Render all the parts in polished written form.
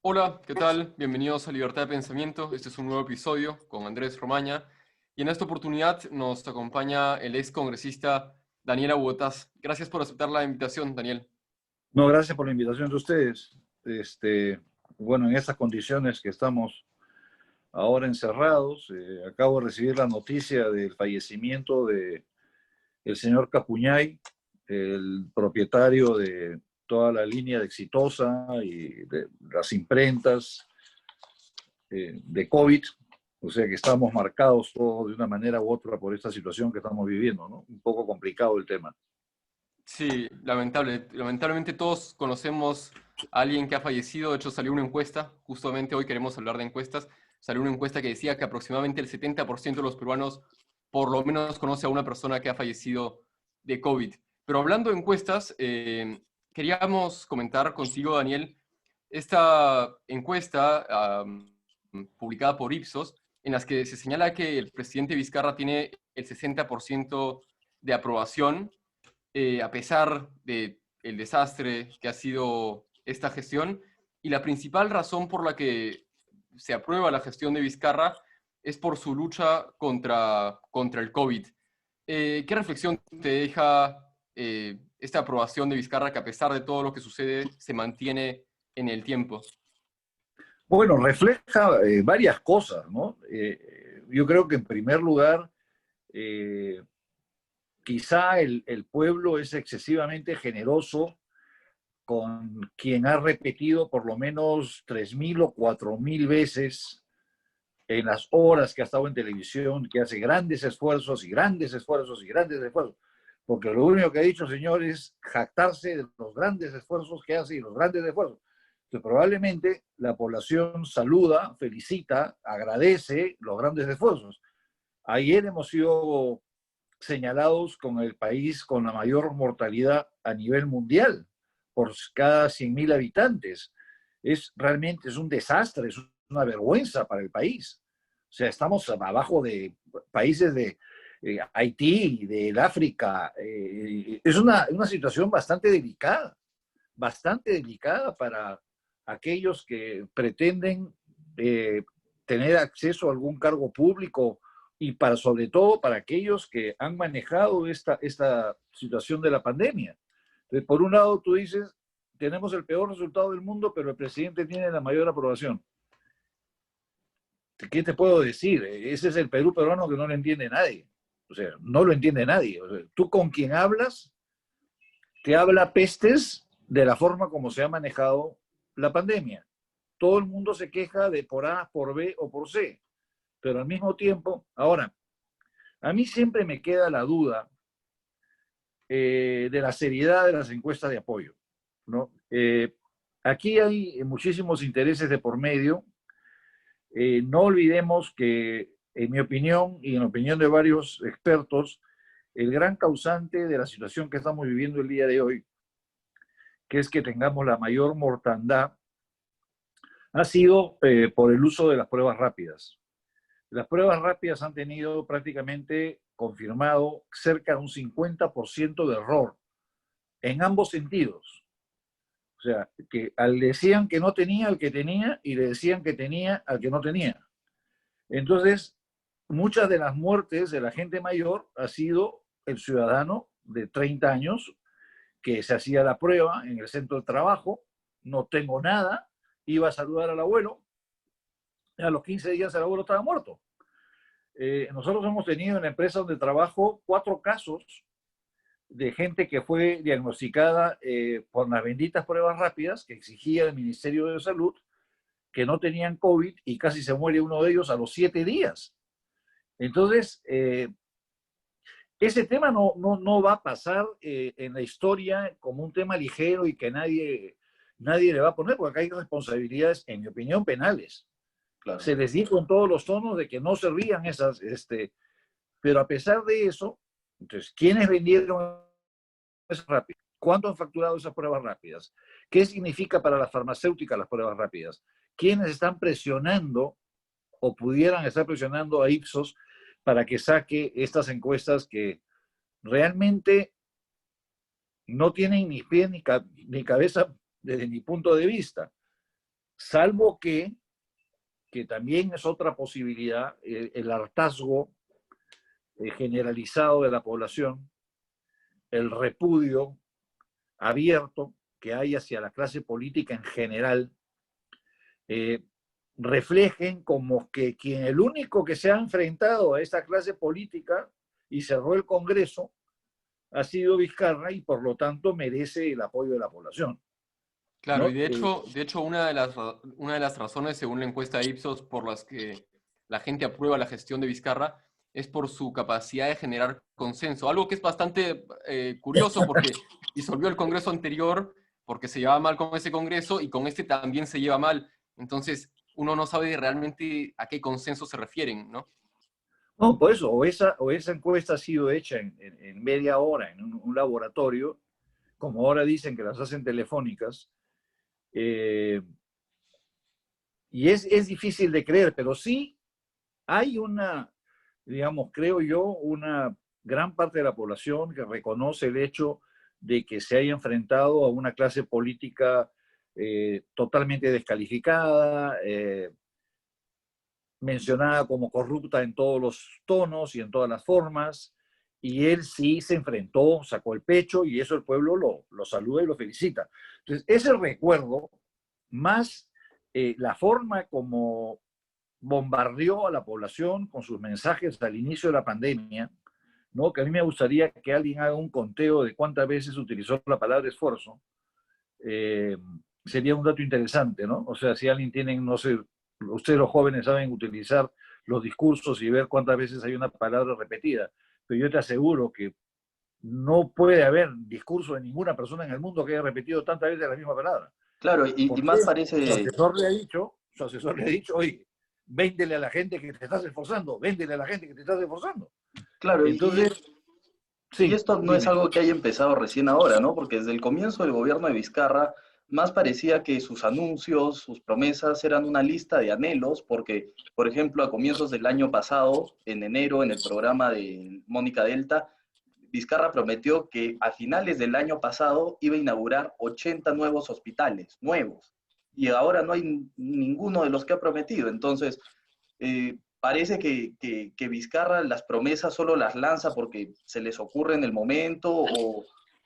Hola, ¿qué tal? Bienvenidos a Libertad de Pensamiento. Este es un nuevo episodio con Andrés Romaña. Y en esta oportunidad nos acompaña el ex congresista Daniel Abuetas. Gracias por aceptar la invitación, Daniel. No, gracias por la invitación de ustedes. Bueno, en estas condiciones que estamos ahora encerrados, acabo de recibir la noticia del fallecimiento de el señor Capuñay, el propietario de toda la línea de Exitosa y de las imprentas de COVID. O sea que estamos marcados todos de una manera u otra por esta situación que estamos viviendo, ¿no? Un poco complicado el tema. Sí, lamentablemente todos conocemos a alguien que ha fallecido. De hecho, salió una encuesta. Justamente hoy queremos hablar de encuestas. Salió una encuesta que decía que aproximadamente el 70% de los peruanos por lo menos conoce a una persona que ha fallecido de COVID. Pero hablando de encuestas, queríamos comentar contigo, Daniel, esta encuesta publicada por Ipsos, en las que se señala que el presidente Vizcarra tiene el 60% de aprobación, a pesar del desastre que ha sido esta gestión. Y la principal razón por la que se aprueba la gestión de Vizcarra es por su lucha contra el COVID. ¿Qué reflexión te deja esta aprobación de Vizcarra, que a pesar de todo lo que sucede se mantiene en el tiempo? Bueno, refleja varias cosas, ¿no? Yo creo que en primer lugar, eh, quizá el pueblo es excesivamente generoso con quien ha repetido por lo menos 3.000 o 4.000 veces en las horas que ha estado en televisión, que hace grandes esfuerzos y grandes esfuerzos y grandes esfuerzos. Porque lo único que ha dicho, señor, es jactarse de los grandes esfuerzos que hace y los grandes esfuerzos. Entonces, probablemente la población saluda, felicita, agradece los grandes esfuerzos. Ayer hemos sido señalados con el país con la mayor mortalidad a nivel mundial por cada 100.000 habitantes. Realmente es un desastre, es una vergüenza para el país. O sea, estamos abajo de países de Haití, del África. Es una situación bastante delicada para aquellos que pretenden eh, tener acceso a algún cargo público y sobre todo para aquellos que han manejado esta situación de la pandemia. Entonces, por un lado, tú dices, tenemos el peor resultado del mundo, pero el presidente tiene la mayor aprobación. ¿Qué te puedo decir? Ese es el Perú peruano que no lo entiende nadie. O sea, no lo entiende nadie. O sea, tú con quien hablas, te habla pestes de la forma como se ha manejado la pandemia. Todo el mundo se queja de por A, por B o por C, pero al mismo tiempo, ahora, a mí siempre me queda la duda de la seriedad de las encuestas de apoyo, ¿no? Aquí hay muchísimos intereses de por medio. No olvidemos que, en mi opinión y en la opinión de varios expertos, el gran causante de la situación que estamos viviendo el día de hoy, que es que tengamos la mayor mortandad, ha sido por el uso de las pruebas rápidas. Las pruebas rápidas han tenido prácticamente confirmado cerca de un 50% de error en ambos sentidos. O sea, que decían que no tenía al que tenía y le decían que tenía al que no tenía. Entonces, muchas de las muertes de la gente mayor ha sido el ciudadano de 30 años que se hacía la prueba en el centro de trabajo, no tengo nada, iba a saludar al abuelo, a los 15 días el abuelo estaba muerto. Nosotros hemos tenido en la empresa donde trabajo 4 casos de gente que fue diagnosticada por las benditas pruebas rápidas que exigía el Ministerio de Salud, que no tenían COVID y casi se muere uno de ellos a los 7 días. Entonces, ese tema no va a pasar en la historia como un tema ligero y que nadie le va a poner, porque acá hay responsabilidades, en mi opinión, penales. Claro. Se les dijo en todos los tonos de que no se rían esas, pero a pesar de eso, entonces, ¿quiénes vendieron esas rápidas? ¿Cuánto han facturado esas pruebas rápidas? ¿Qué significa para las farmacéuticas las pruebas rápidas? ¿Quiénes están presionando o pudieran estar presionando a Ipsos para que saque estas encuestas que realmente no tienen ni pie ni cabeza desde mi punto de vista? salvo que también es otra posibilidad, el hartazgo generalizado de la población, el repudio abierto que hay hacia la clase política en general, reflejen como que el único que se ha enfrentado a esta clase política y cerró el Congreso ha sido Vizcarra y por lo tanto merece el apoyo de la población. Claro, y ¿No? de hecho una de las razones, según la encuesta Ipsos, por las que la gente aprueba la gestión de Vizcarra es por su capacidad de generar consenso. Algo que es bastante curioso porque disolvió el Congreso anterior porque se llevaba mal con ese Congreso y con este también se lleva mal. Entonces, uno no sabe realmente a qué consenso se refieren, ¿no? No, por eso, o esa encuesta ha sido hecha en media hora en un laboratorio, como ahora dicen que las hacen telefónicas, y es difícil de creer, pero sí hay una, digamos, creo yo, una gran parte de la población que reconoce el hecho de que se haya enfrentado a una clase política totalmente descalificada, mencionada como corrupta en todos los tonos y en todas las formas, y él sí se enfrentó, sacó el pecho, y eso el pueblo lo saluda y lo felicita. Entonces, ese recuerdo, más la forma como bombardeó a la población con sus mensajes al inicio de la pandemia, ¿no? Que a mí me gustaría que alguien haga un conteo de cuántas veces utilizó la palabra esfuerzo, eh, sería un dato interesante, ¿no? O sea, si alguien tiene, no sé, ustedes los jóvenes saben utilizar los discursos y ver cuántas veces hay una palabra repetida, pero yo te aseguro que no puede haber discurso de ninguna persona en el mundo que haya repetido tantas veces la misma palabra. Claro, y Porque más su parece, asesor le ha dicho, oye, véndele a la gente que te estás esforzando, véndele a la gente que te estás esforzando. claro, Entonces, y sí, esto no es dime. algo que haya empezado recién ahora, ¿no? Porque desde el comienzo del gobierno de Vizcarra, más parecía que sus anuncios, sus promesas eran una lista de anhelos, porque, por ejemplo, a comienzos del año pasado, en enero, en el programa de Mónica Delta, Vizcarra prometió que a finales del año pasado iba a inaugurar 80 nuevos hospitales, nuevos, y ahora no hay ninguno de los que ha prometido. Entonces, parece que Vizcarra las promesas solo las lanza porque se les ocurre en el momento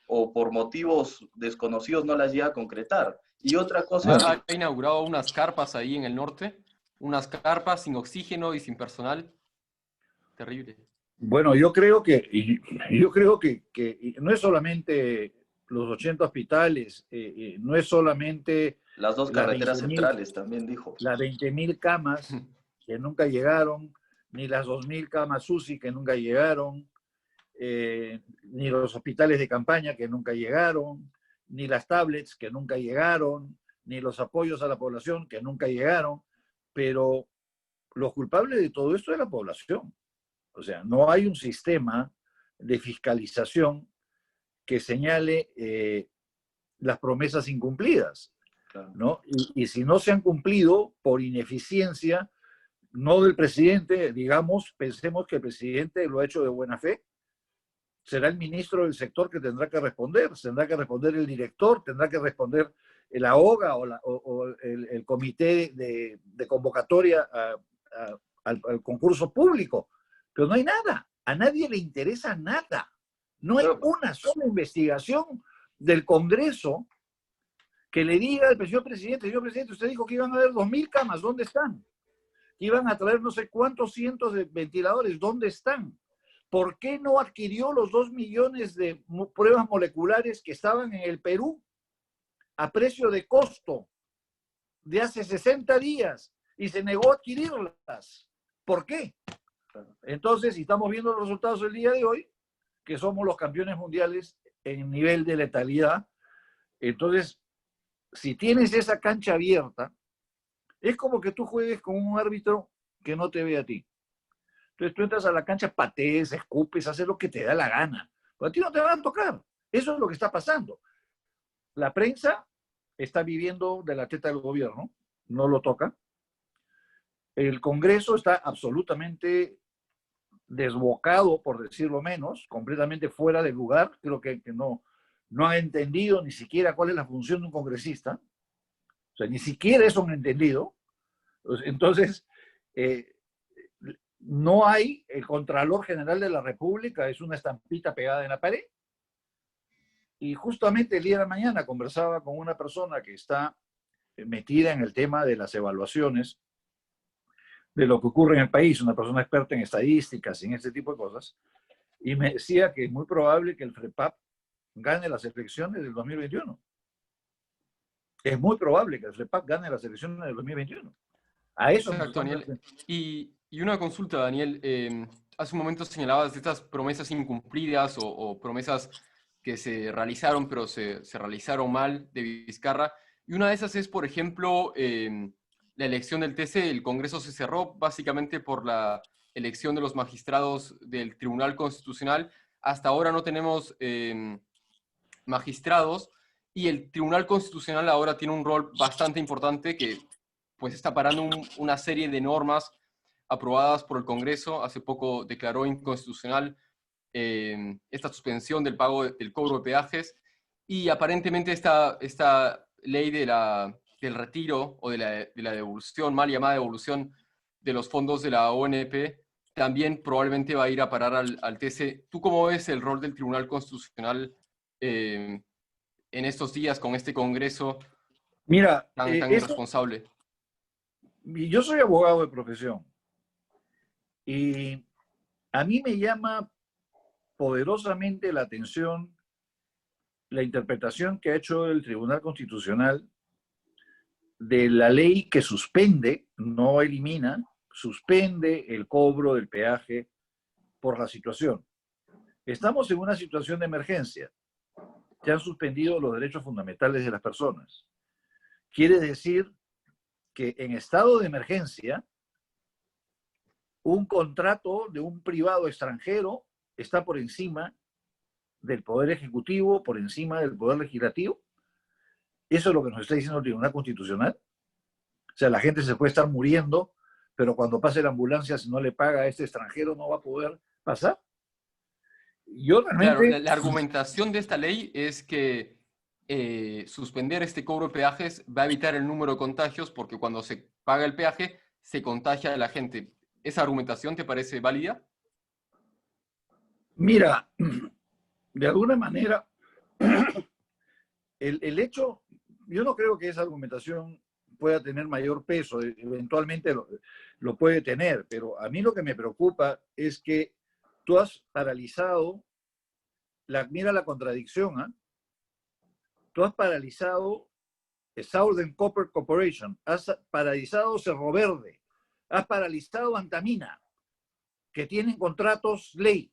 o por motivos desconocidos no las llega a concretar. Y otra cosa que, Ha inaugurado unas carpas ahí en el norte, unas carpas sin oxígeno y sin personal. Terrible. Bueno, yo creo que no es solamente los 80 hospitales, no es solamente las dos las carreteras 20.000 centrales también dijo. las 20.000 camas que nunca llegaron, ni las 2.000 camas UCI que nunca llegaron, ni los hospitales de campaña que nunca llegaron, ni las tablets que nunca llegaron, ni los apoyos a la población que nunca llegaron, pero los culpables de todo esto es la población. O sea, no hay un sistema de fiscalización que señale las promesas incumplidas, Claro. ¿no? Y si no se han cumplido por ineficiencia, no del presidente, digamos, pensemos que el presidente lo ha hecho de buena fe, será el ministro del sector que tendrá que responder el director, tendrá que responder la OGA o el comité de convocatoria al concurso público. Pero no hay nada, a nadie le interesa nada. No hay Pero, una sola investigación del Congreso que le diga al señor presidente, usted dijo que iban a haber 2.000 camas, ¿dónde están? Que iban a traer no sé cuántos cientos de ventiladores, ¿dónde están? ¿Por qué no adquirió los 2 millones de pruebas moleculares que estaban en el Perú a precio de costo de hace 60 días y se negó a adquirirlas? ¿Por qué? Entonces, si estamos viendo los resultados del día de hoy, que somos los campeones mundiales en nivel de letalidad, entonces, si tienes esa cancha abierta, es como que tú juegues con un árbitro que no te ve a ti. Entonces tú entras a la cancha, patees, escupes, haces lo que te da la gana. Pero a ti no te van a tocar. Eso es lo que está pasando. La prensa está viviendo de la teta del gobierno, no lo toca. El Congreso está absolutamente desbocado, por decirlo menos, completamente fuera de lugar. Creo que no han entendido ni siquiera cuál es la función de un congresista. O sea, ni siquiera eso han entendido. Entonces, no hay, el Contralor General de la República es una estampita pegada en la pared. Y justamente el día de la mañana conversaba con una persona que está metida en el tema de las evaluaciones de lo que ocurre en el país, una persona experta en estadísticas y en este tipo de cosas, y me decía que es muy probable que el FREPAP gane las elecciones del 2021. Es muy probable que el FREPAP gane las elecciones del 2021. A eso nos Exacto, estamos... Daniel. Y una consulta, Daniel. Hace un momento señalabas de estas promesas incumplidas o promesas que se realizaron, pero se realizaron mal de Vizcarra. Y una de esas es, por ejemplo, la elección del TC. El Congreso se cerró básicamente por la elección de los magistrados del Tribunal Constitucional. Hasta ahora no tenemos magistrados y el Tribunal Constitucional ahora tiene un rol bastante importante que pues está parando una serie de normas aprobadas por el Congreso. Hace poco declaró inconstitucional esta suspensión del pago del cobro de peajes y aparentemente esta ley del retiro o de la devolución, mal llamada devolución de los fondos de la ONP, también probablemente va a ir a parar al TC. ¿Tú cómo ves el rol del Tribunal Constitucional en estos días con este Congreso Mira, tan irresponsable? yo soy abogado de profesión y a mí me llama poderosamente la atención la interpretación que ha hecho el Tribunal Constitucional de la ley que suspende, no elimina, suspende el cobro del peaje por la situación. Estamos en una situación de emergencia. Se han suspendido los derechos fundamentales de las personas. Quiere decir que en estado de emergencia, un contrato de un privado extranjero está por encima del Poder Ejecutivo, por encima del Poder Legislativo. Eso es lo que nos está diciendo el Tribunal Constitucional. O sea, la gente se puede estar muriendo, pero cuando pase la ambulancia, si no le paga a este extranjero, no va a poder pasar. Yo Claro, realmente... la argumentación de esta ley es que suspender este cobro de peajes va a evitar el número de contagios porque cuando se paga el peaje se contagia a la gente. ¿Esa argumentación te parece válida? Mira, de alguna manera, el hecho, yo no creo que esa argumentación pueda tener mayor peso, eventualmente lo puede tener, pero a mí lo que me preocupa es que tú has paralizado, mira la contradicción, ¿eh? Tú has paralizado Southern Copper Corporation, has paralizado Cerro Verde, has paralizado Antamina, que tienen contratos ley,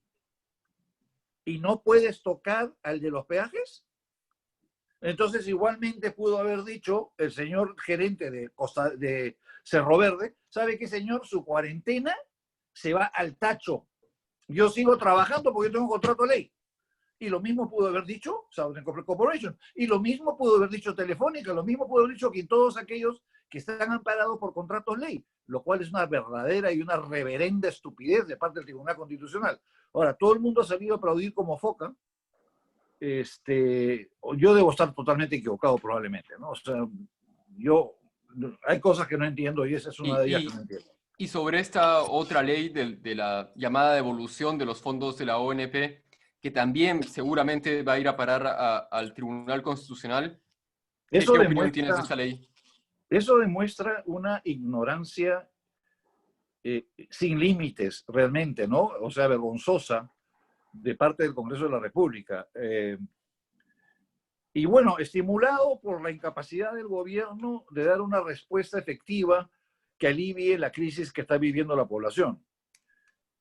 y no puedes tocar al de los peajes. Entonces, igualmente pudo haber dicho el señor gerente de Cerro Verde, ¿sabe qué, señor? Su cuarentena se va al tacho. Yo sigo trabajando porque yo tengo un contrato ley. Y lo mismo pudo haber dicho Southern Copper Corporation. Y lo mismo pudo haber dicho Telefónica. Lo mismo pudo haber dicho que todos aquellos que están amparados por contratos ley. Lo cual es una verdadera y una reverenda estupidez de parte del Tribunal Constitucional. Ahora, todo el mundo ha salido a aplaudir como foca. Yo debo estar totalmente equivocado probablemente, ¿no? O sea, hay cosas que no entiendo y esa es una de ellas que no entiendo. Y sobre esta otra ley de la llamada devolución de los fondos de la ONP, que también seguramente va a ir a parar al Tribunal Constitucional, ¿qué opinión tienes de esta ley? Eso demuestra una ignorancia sin límites realmente, ¿no? O sea, vergonzosa de parte del Congreso de la República. Y bueno, estimulado por la incapacidad del gobierno de dar una respuesta efectiva que alivie la crisis que está viviendo la población.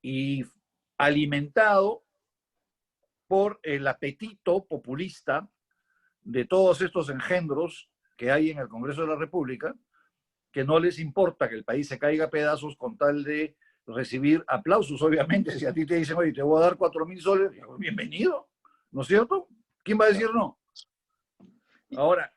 Y alimentado por el apetito populista de todos estos engendros que hay en el Congreso de la República, que no les importa que el país se caiga a pedazos con tal de recibir aplausos, obviamente. Si a ti te dicen, oye, te voy a dar 4.000 soles, bienvenido, ¿no es cierto? ¿Quién va a decir no? Ahora,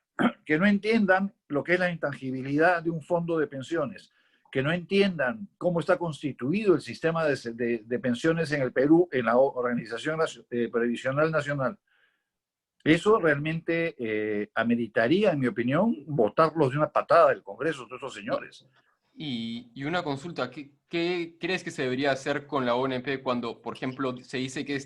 que no entiendan lo que es la intangibilidad de un fondo de pensiones, que no entiendan cómo está constituido el sistema de pensiones en el Perú, en la Organización Previsional Nacional, Eso realmente ameritaría, en mi opinión, votarlos de una patada del Congreso, todos esos señores. Y una consulta, ¿qué crees que se debería hacer con la ONP cuando, por ejemplo, se dice que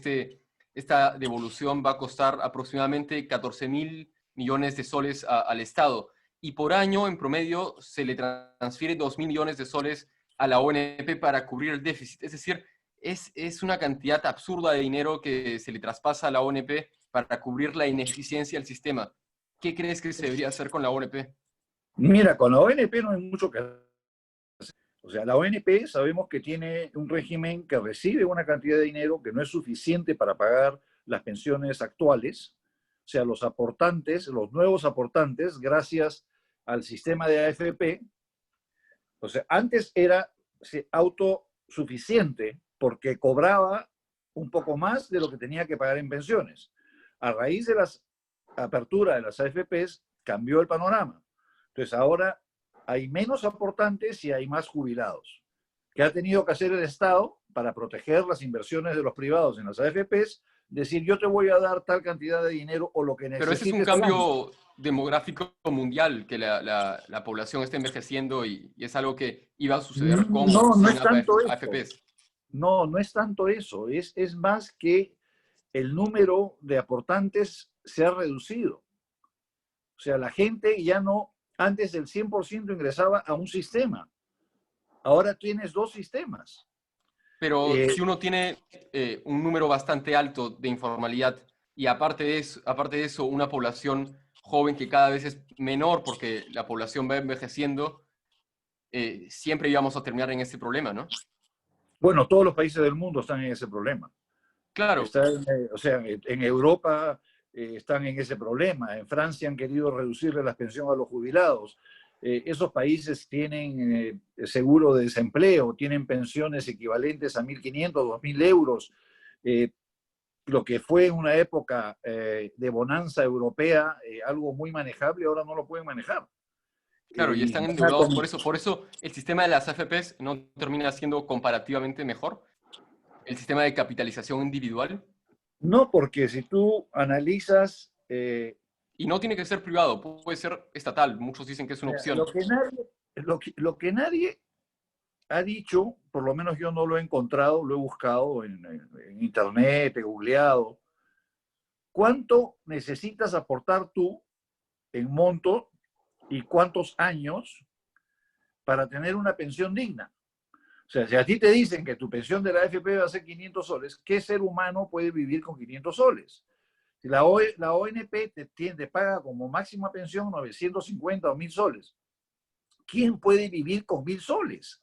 esta devolución va a costar aproximadamente 14.000 millones de soles al Estado? Y por año, en promedio, se le transfiere 2.000 millones de soles a la ONP para cubrir el déficit. Es decir, es una cantidad absurda de dinero que se le traspasa a la ONP para cubrir la ineficiencia del sistema. ¿Qué crees que se debería hacer con la ONP? Mira, con la ONP no hay mucho que hacer. O sea, la ONP sabemos que tiene un régimen que recibe una cantidad de dinero que no es suficiente para pagar las pensiones actuales. O sea, los aportantes, los nuevos aportantes, gracias al sistema de AFP, o sea, antes era autosuficiente porque cobraba un poco más de lo que tenía que pagar en pensiones. A raíz de la apertura de las AFPs, cambió el panorama. Entonces, ahora hay menos aportantes y hay más jubilados. ¿Qué ha tenido que hacer el Estado para proteger las inversiones de los privados en las AFPs? Decir, yo te voy a dar tal cantidad de dinero o lo que Pero necesites. ese es un cambio demográfico mundial, que la población está envejeciendo y es algo que iba a suceder con No, o no sin es tanto eso. AFPs. No, no es tanto eso. Es más que el número de aportantes se ha reducido. O sea, la gente ya no, antes del 100% ingresaba a un sistema. Ahora tienes dos sistemas. Pero si uno tiene un número bastante alto de informalidad y aparte de eso, una población joven que cada vez es menor porque la población va envejeciendo, siempre íbamos a terminar en este problema, ¿no? Bueno, todos los países del mundo están en ese problema. Claro, O sea, en Europa están en ese problema. En Francia han querido reducirle las pensiones a los jubilados. Esos países tienen seguro de desempleo, tienen pensiones equivalentes a 1.500, 2.000 euros. Lo que fue en una época de bonanza europea, algo muy manejable, ahora no lo pueden manejar. claro, y Y están endeudados por eso el sistema de las AFPs no termina siendo comparativamente mejor. El sistema de capitalización individual. no, porque si tú analizas Y no tiene que ser privado, puede ser estatal. Muchos dicen que es una opción. lo que nadie ha dicho, por lo menos yo no lo he encontrado, lo he buscado en internet, he googleado, ¿cuánto necesitas aportar tú en monto y cuántos años para tener una pensión digna? O sea, si a ti te dicen que tu pensión de la AFP va a ser 500 soles, ¿qué ser humano puede vivir con 500 soles? Si la ONP te paga como máxima pensión 950 o 1.000 soles, ¿quién puede vivir con 1.000 soles?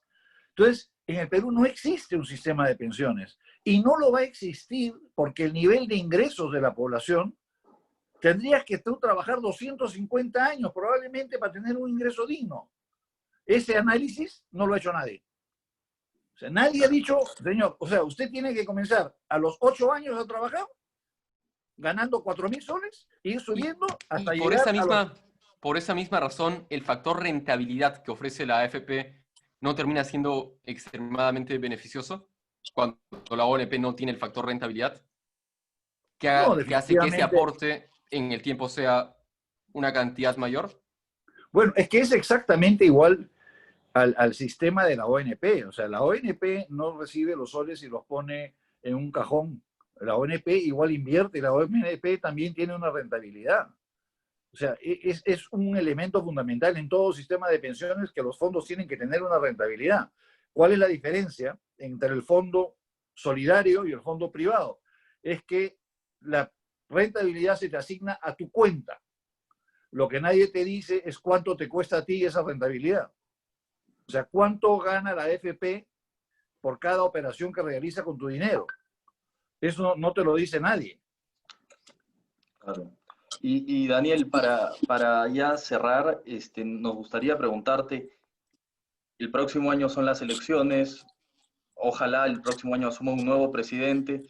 Entonces, en el Perú no existe un sistema de pensiones y no lo va a existir porque el nivel de ingresos de la población tendrías que tú trabajar 250 años probablemente para tener un ingreso digno. Ese análisis no lo ha hecho nadie. O sea, nadie ha dicho, señor, o sea, usted tiene que comenzar a los 8 años a trabajar ganando 4.000 soles e ir subiendo hasta y llegar a los... por esa misma razón, el factor rentabilidad que ofrece la AFP no termina siendo extremadamente beneficioso cuando la ONP no tiene el factor rentabilidad, No, que hace que ese definitivamente. aporte en el tiempo sea una cantidad mayor. Bueno, es que es exactamente igual al sistema de la ONP. O sea, la ONP no recibe los soles y los pone en un cajón. La ONP igual invierte y la ONP también tiene una rentabilidad. O sea, es un elemento fundamental en todo sistema de pensiones que los fondos tienen que tener una rentabilidad. ¿Cuál es la diferencia entre el fondo solidario y el fondo privado? Es que la rentabilidad se te asigna a tu cuenta. Lo que nadie te dice es cuánto te cuesta a ti esa rentabilidad. O sea, cuánto gana la AFP por cada operación que realiza con tu dinero. Eso no te lo dice nadie. Claro. Y Daniel, para ya cerrar, nos gustaría preguntarte, el próximo año son las elecciones, ojalá el próximo año asuma un nuevo presidente,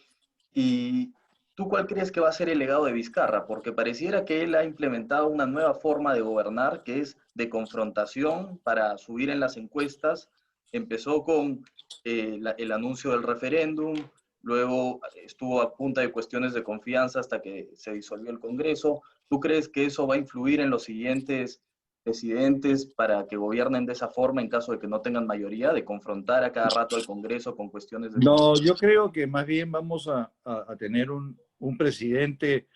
y ¿tú cuál crees que va a ser el legado de Vizcarra? Porque pareciera que él ha implementado una nueva forma de gobernar, que es de confrontación para subir en las encuestas. Empezó con el anuncio del referéndum, luego estuvo a punta de cuestiones de confianza hasta que se disolvió el Congreso. ¿Tú crees que eso va a influir en los siguientes presidentes para que gobiernen de esa forma en caso de que no tengan mayoría, de confrontar a cada rato al Congreso con cuestiones de... No, yo creo que más bien vamos a tener un presidente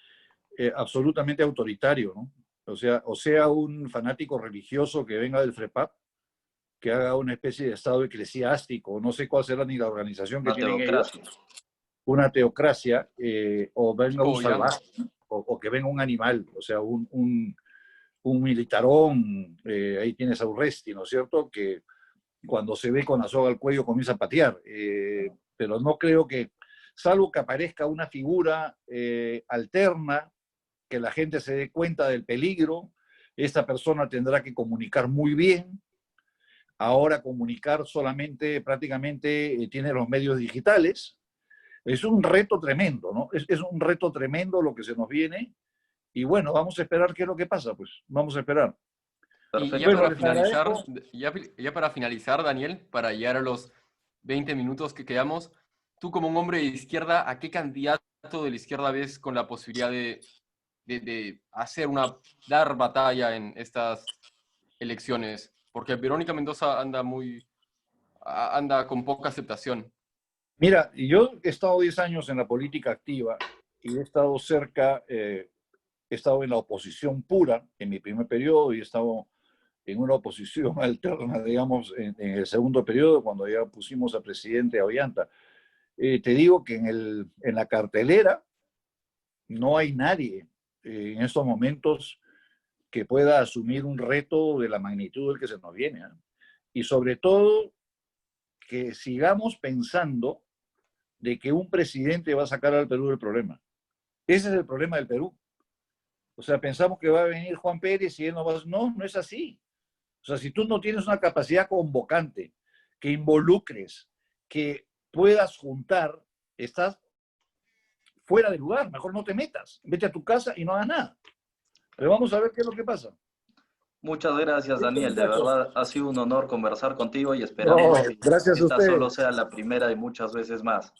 absolutamente autoritario, ¿no? O sea, un fanático religioso que venga del FREPAP, que haga una especie de estado eclesiástico, no sé cuál será ni la organización que Una tienen ellos, teocracia. una teocracia, o venga un Tipo Irán. salvaje, o que venga un animal, o sea, un militarón, ahí tienes a Urresti, ¿no es cierto?, que cuando se ve con la soga al cuello comienza a patear, pero no creo que, salvo que aparezca una figura alterna, que la gente se dé cuenta del peligro, esta persona tendrá que comunicar muy bien. Ahora comunicar solamente, prácticamente, tiene los medios digitales. Es un reto tremendo, ¿no? Es un reto tremendo lo que se nos viene. Y bueno, vamos a esperar qué es lo que pasa, pues. Vamos a esperar. Y Perfecto. ya Bueno, para les finalizar, agradezco. ya para finalizar, Daniel, para llegar a los 20 minutos que quedamos, tú como un hombre de izquierda, ¿a qué candidato de la izquierda ves con la posibilidad de dar batalla en estas elecciones? Porque Verónica Mendoza anda con poca aceptación. Mira, yo he estado 10 años en la política activa y he estado cerca, he estado en la oposición pura en mi primer periodo y he estado en una oposición alterna, digamos, en el segundo periodo, cuando ya pusimos a presidente a Ollanta. Te digo que en la cartelera no hay nadie en estos momentos que pueda asumir un reto de la magnitud del que se nos viene, ¿eh? Y sobre todo, que sigamos pensando de que un presidente va a sacar al Perú del problema. Ese es el problema del Perú. O sea, pensamos que va a venir Juan Pérez y él no va a... No, no es así. O sea, si tú no tienes una capacidad convocante, que involucres, que puedas juntar, estás fuera de lugar. Mejor no te metas. Vete a tu casa y no hagas nada. Pero vamos a ver qué es lo que pasa. Muchas gracias, Listo, Daniel. De muchachos. verdad ha sido un honor conversar contigo y No, esperamos que gracias a esta solo ustedes. sea la primera de muchas veces más.